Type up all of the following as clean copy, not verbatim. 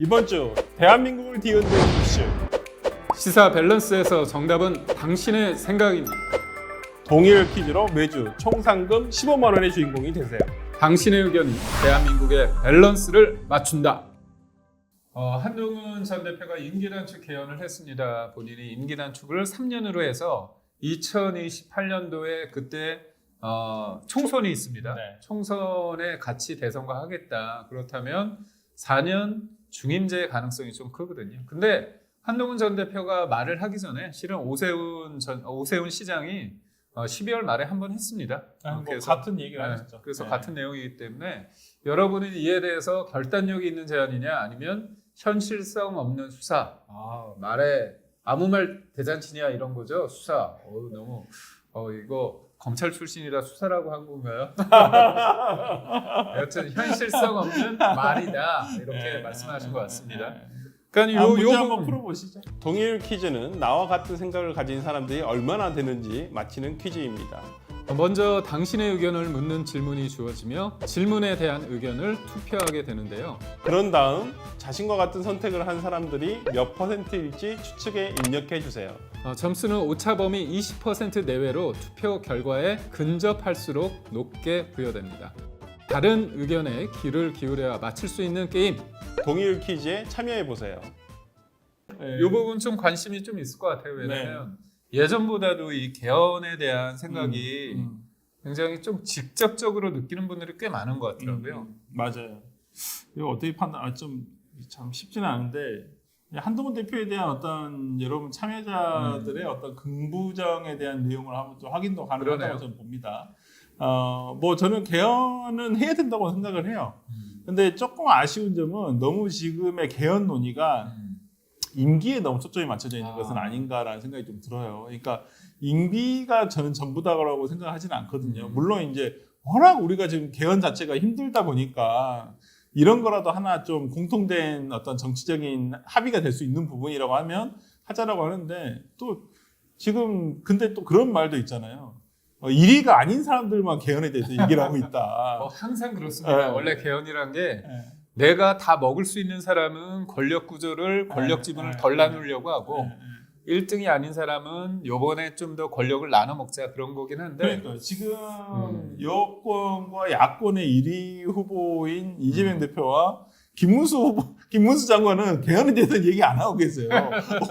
이번 주 대한민국을 뒤흔든 이슈 시사 밸런스에서 정답은 당신의 생각입니다. 동일 퀴즈로 매주 총 상금 15만 원의 주인공이 되세요. 당신의 의견이 대한민국의 밸런스를 맞춘다. 한동훈 전 대표가 임기단축 개헌을 했습니다. 본인이 임기단축을 3년으로 해서 2028년도에 그때 총선이 있습니다. 네. 총선에 같이 대선과 하겠다. 그렇다면 4년 중임제 가능성이 좀 크거든요. 근데 한동훈 전 대표가 말을 하기 전에 실은 오세훈 시장이 12월 말에 한 번 했습니다. 그래서 같은 얘기를 하셨죠. 그래서 네. 같은 내용이기 때문에 여러분은 이에 대해서 결단력이 있는 제안이냐 아니면 현실성 없는 수사, 말에 아무 말 대잔치냐 이런 거죠. 수사. 너무 이거 검찰 출신이라 수사라고 한 건가요? 여튼 현실성 없는 말이다 이렇게 말씀하신 것 같습니다. 그러니까 문제 한번 풀어보시죠. 동일 퀴즈는 나와 같은 생각을 가진 사람들이 얼마나 되는지 맞히는 퀴즈입니다. 먼저 당신의 의견을 묻는 질문이 주어지며 질문에 대한 의견을 투표하게 되는데요. 그런 다음 자신과 같은 선택을 한 사람들이 몇 %일지 추측에 입력해 주세요. 점수는 오차범위 20% 내외로 투표 결과에 근접할수록 높게 부여됩니다. 다른 의견에 귀를 기울여야 맞힐 수 있는 게임. 동일 퀴즈에 참여해 보세요. 이 부분 좀 관심이 좀 있을 것 같아요. 왜냐하면 예전보다도 이 개헌에 대한 생각이 굉장히 좀 직접적으로 느끼는 분들이 꽤 많은 것 같더라고요. 맞아요. 이거 어떻게 판단? 참 쉽지는 않은데 한동훈 대표에 대한 어떤 여러분 참여자들의 어떤 긍부정에 대한 내용을 한번 좀 확인도 가능하다고 그러네요. 저는 봅니다. 뭐 저는 개헌은 해야 된다고 생각을 해요. 근데 조금 아쉬운 점은 너무 지금의 개헌 논의가 임기에 너무 초점이 맞춰져 있는 것은 아닌가라는 생각이 좀 들어요. 그러니까 임기가 저는 전부다라고 생각하지는 않거든요. 물론 이제 워낙 우리가 지금 개헌 자체가 힘들다 보니까 이런 거라도 하나 좀 공통된 어떤 정치적인 합의가 될 수 있는 부분이라고 하면 하자라고 하는데 또 지금 근데 또 그런 말도 있잖아요. 1위가 아닌 사람들만 개헌에 대해서 얘기를 하고 있다. 항상 그렇습니다. 네. 원래 개헌이란 게 네. 내가 다 먹을 수 있는 사람은 권력 구조를 권력 지분을 덜 나누려고 하고 1등이 아닌 사람은 요번에 좀 더 권력을 나눠 먹자 그런 거긴 한데 그러니까 지금 여권과 야권의 1위 후보인 이재명 대표와 김문수 장관은 개헌에 대해서는 얘기 안 하고 계세요.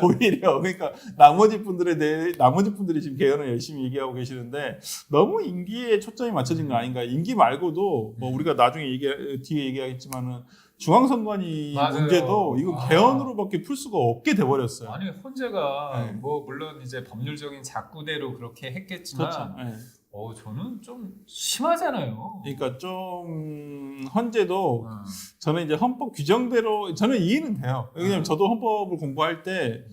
오히려 그러니까 나머지 분들이 지금 개헌을 열심히 얘기하고 계시는데 너무 임기에 초점이 맞춰진 거 아닌가? 임기 말고도 뭐 우리가 나중에 뒤에 얘기하겠지만은 중앙선관위 맞아요. 문제도 이거 개헌으로밖에 풀 수가 없게 돼버렸어요. 아니 헌재가 네. 뭐 물론 이제 법률적인 작구대로 그렇게 했겠지만 그렇죠. 네. 저는 좀 심하잖아요. 그러니까 좀 헌재도 저는 이제 헌법 규정대로 저는 이해는 돼요. 왜냐하면 저도 헌법을 공부할 때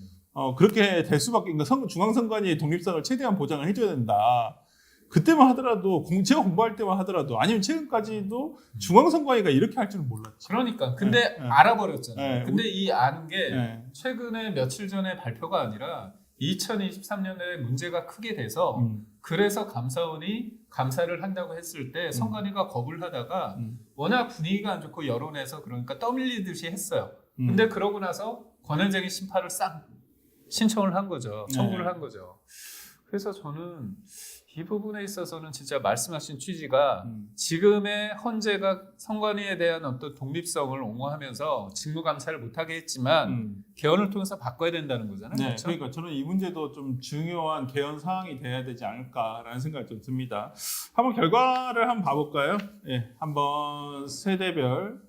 그렇게 될 수밖에 그러니까 중앙선관위의 독립성을 최대한 보장을 해줘야 된다. 그때만 하더라도 제가 공부할 때만 하더라도 아니면 최근까지도 중앙선관위가 이렇게 할 줄은 몰랐죠. 그러니까 근데 네. 알아버렸잖아요. 네. 근데 이 아는 게 네. 최근에 며칠 전에 발표가 아니라 2023년에 문제가 크게 돼서 그래서 감사원이 감사를 한다고 했을 때 선관위가 거부를 하다가 워낙 분위기가 안 좋고 여론에서 그러니까 떠밀리듯이 했어요. 근데 그러고 나서 권한쟁의 심판을 싹 신청을 한 거죠. 청구를 한 거죠. 그래서 저는 이 부분에 있어서는 진짜 말씀하신 취지가 지금의 헌재가 선관위에 대한 어떤 독립성을 옹호하면서 직무감사를 못하게 했지만 개헌을 통해서 바꿔야 된다는 거잖아요. 네, 그렇죠? 그러니까 저는 이 문제도 좀 중요한 개헌 사항이 돼야 되지 않을까라는 생각이 좀 듭니다. 한번 결과를 한번 봐볼까요? 예, 한번 세대별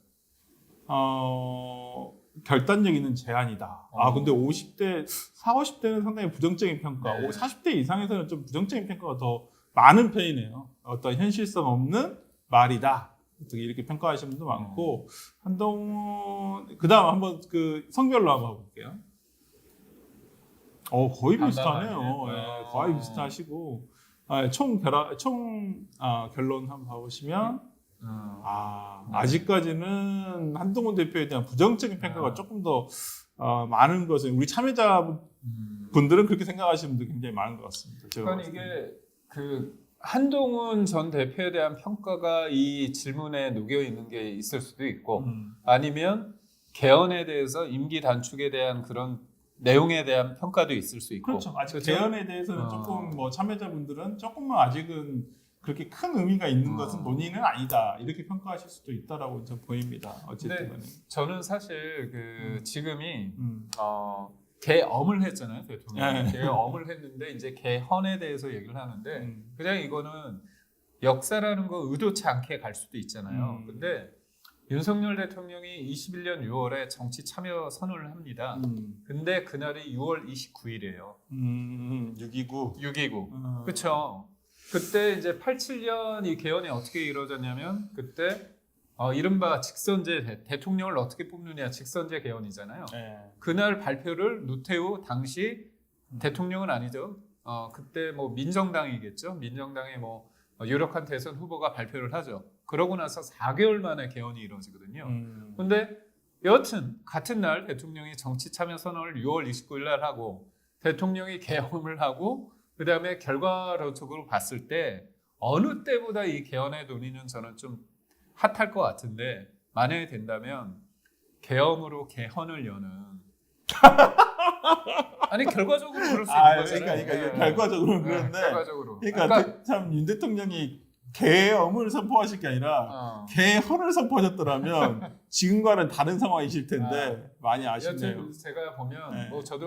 결단력 있는 제안이다. 근데 50대, 50대는 상당히 부정적인 평가, 네. 40대 40대 이상에서는 좀 부정적인 평가가 더 많은 편이네요. 어떤 현실성 없는 말이다. 어떻게 이렇게 평가하시는 분도 많고, 한동훈, 그 다음 한번 그 성별로 한번 볼게요. 거의 비슷하네요. 예, 거의 비슷하시고, 결론 한번 봐보시면, 아직까지는 한동훈 대표에 대한 부정적인 평가가 조금 더 많은 것은 우리 참여자 분들은 그렇게 생각하시는 분들 굉장히 많은 것 같습니다. 그러니까 이게 그 한동훈 전 대표에 대한 평가가 이 질문에 녹여 있는 게 있을 수도 있고 아니면 개헌에 대해서 임기 단축에 대한 그런 내용에 대한 평가도 있을 수 있고. 그렇죠. 아직 그렇죠? 개헌에 대해서는 조금 뭐 참여자분들은 조금만 아직은 그렇게 큰 의미가 있는 것은 논의는 아니다. 이렇게 평가하실 수도 있다라고 좀 보입니다. 어쨌든 간에. 저는 사실 그 지금이 음. 개엄을 했잖아요, 대통령이. 네. 개엄을 했는데 이제 개헌에 대해서 얘기를 하는데 그냥 이거는 역사라는 거 의도치 않게 갈 수도 있잖아요. 근데 윤석열 대통령이 21년 6월에 정치 참여 선언을 합니다. 근데 그날이 6월 29일이에요. 6.29. 6.29. 그렇죠. 그때 이제 87년 이 개헌이 어떻게 이루어졌냐면 그때 이른바 직선제 대통령을 어떻게 뽑느냐 직선제 개헌이잖아요. 네. 그날 발표를 노태우 당시 대통령은 아니죠. 그때 뭐 민정당이겠죠. 민정당의 뭐 유력한 대선 후보가 발표를 하죠. 그러고 나서 4개월 만에 개헌이 이루어지거든요. 근데 여튼 같은 날 대통령이 정치 참여 선언을 6월 29일 날 하고 대통령이 개헌을 하고 그다음에 결과론적으로 봤을 때 어느 때보다 이 개헌의 논의는 저는 좀 핫할 것 같은데 만약에 된다면 개엄으로 개헌을 여는 아니 결과적으로 그럴 수 있는 거잖아요. 그러니까 결과적으로는 그런데 결과적으로. 그러니까 참 윤 대통령이 개엄을 선포하실 게 아니라 개헌을 선포하셨더라면 지금과는 다른 상황이실 텐데 많이 아쉽네요. 여튼 제가 보면 네. 뭐 저도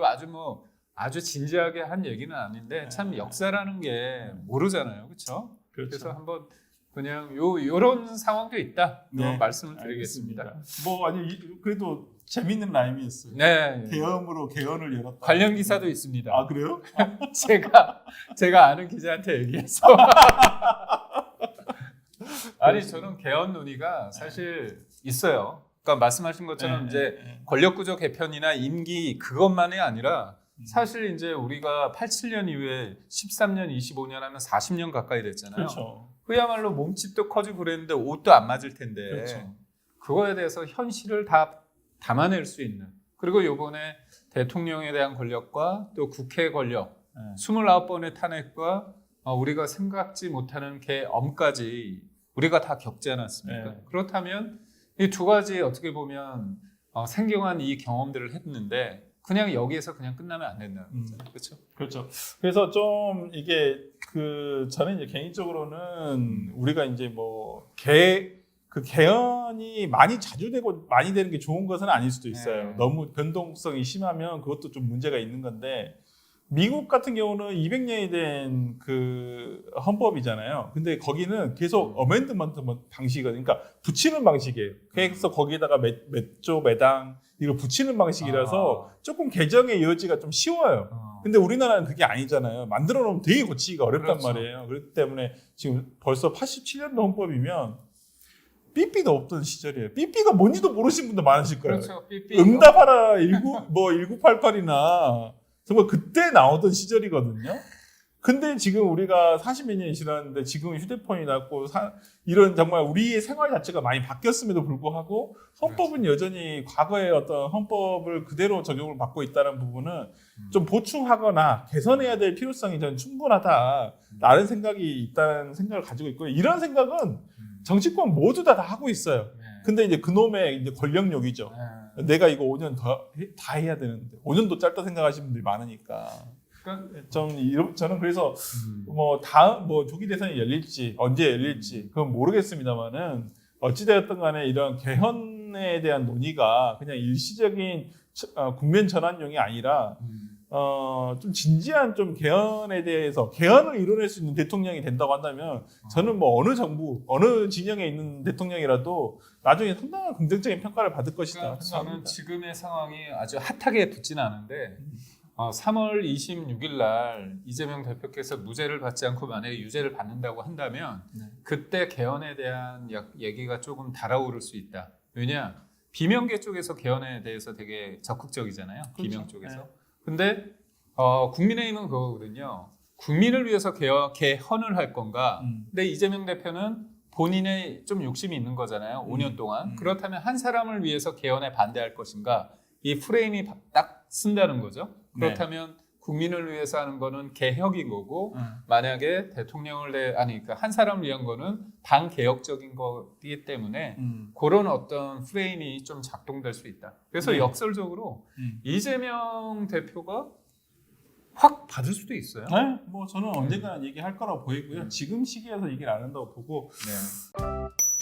아주 진지하게 한 얘기는 아닌데 참 역사라는 게 모르잖아요, 그렇죠? 그래서 한번 그냥 요런 상황도 있다. 네. 말씀을 드리겠습니다. 알겠습니다. 뭐 아니 그래도 재밌는 라임이었어요. 네. 개엄으로 개헌을 열었다. 관련 기사도 있습니다. 아 그래요? 제가 아는 기자한테 얘기해서 아니 저는 개헌 논의가 사실 있어요. 그러니까 말씀하신 것처럼 이제 권력구조 개편이나 임기 그것만이 아니라 사실 이제 우리가 87년 이후에 13년, 25년 하면 40년 가까이 됐잖아요. 그렇죠. 그야말로 몸집도 커지고 그랬는데 옷도 안 맞을 텐데 그렇죠. 그거에 대해서 현실을 다 담아낼 수 있는 그리고 요번에 대통령에 대한 권력과 또 국회 권력 29번의 탄핵과 우리가 생각지 못하는 개엄까지 우리가 다 겪지 않았습니까? 그렇다면 이 두 가지 어떻게 보면 생경한 이 경험들을 했는데 그냥 여기에서 그냥 끝나면 안 된다는 거잖아요. 그렇죠? 그렇죠. 그래서 좀 이게 저는 이제 개인적으로는 우리가 이제 뭐 개헌이 많이 자주 되고 많이 되는 게 좋은 것은 아닐 수도 있어요. 너무 변동성이 심하면 그것도 좀 문제가 있는 건데 미국 같은 경우는 200년이 된 그 헌법이잖아요. 근데 거기는 계속 어멘드먼트 방식이거든요. 그러니까 붙이는 방식이에요. 그래서 거기에다가 몇 조 매당 이걸 붙이는 방식이라서 조금 개정의 여지가 좀 쉬워요. 근데 우리나라는 그게 아니잖아요. 만들어 놓으면 되게 고치기가 어렵단 그렇죠. 말이에요. 그렇기 때문에 지금 벌써 87년도 헌법이면 삐삐도 없던 시절이에요. 삐삐가 뭔지도 모르시는 분도 많으실 거예요. 그렇죠. 삐삐. 응답하라 1988이나 정말 그때 나오던 시절이거든요. 근데 지금 우리가 40몇 년이 지났는데 지금 휴대폰이 나왔고 이런 정말 우리의 생활 자체가 많이 바뀌었음에도 불구하고 헌법은 여전히 과거의 어떤 헌법을 그대로 적용을 받고 있다는 부분은 좀 보충하거나 개선해야 될 필요성이 저는 충분하다라는 생각이 있다는 생각을 가지고 있고요. 이런 생각은 정치권 모두 다 하고 있어요. 근데 이제 그놈의 이제 권력욕이죠. 내가 이거 5년 다 해야 되는데 5년도 짧다 생각하시는 분들이 많으니까. 저는 그래서 뭐 조기 대선이 열릴지 언제 열릴지 그건 모르겠습니다만은 어찌되었든 간에 이런 개헌에 대한 논의가 그냥 일시적인 국면 전환용이 아니라 좀 진지한 좀 개헌에 대해서 개헌을 이뤄낼 수 있는 대통령이 된다고 한다면 저는 뭐 어느 정부 어느 진영에 있는 대통령이라도 나중에 상당한 긍정적인 평가를 받을 것이다. 그러니까 저는 생각합니다. 지금의 상황이 아주 핫하게 붙지는 않은데 3월 26일 날 이재명 대표께서 무죄를 받지 않고 만약에 유죄를 받는다고 한다면 그때 개헌에 대한 얘기가 조금 달아오를 수 있다. 왜냐? 비명계 쪽에서 개헌에 대해서 되게 적극적이잖아요. 그렇죠. 비명 쪽에서. 근데 국민의힘은 그거거든요. 국민을 위해서 개헌을 할 건가? 근데 이재명 대표는 본인의 좀 욕심이 있는 거잖아요. 5년 동안. 그렇다면 한 사람을 위해서 개헌에 반대할 것인가? 이 프레임이 딱 쓴다는 거죠. 그렇다면 국민을 위해서 하는 거는 개혁인 거고 만약에 그러니까 한 사람을 위한 거는 반개혁적인 거기 때문에 그런 어떤 프레임이 좀 작동될 수 있다. 그래서 역설적으로 이재명 대표가 확 받을 수도 있어요. 네, 뭐 저는 언젠가는 얘기할 거라고 보이고요. 지금 시기에서 얘기를 안 한다고 보고. 네.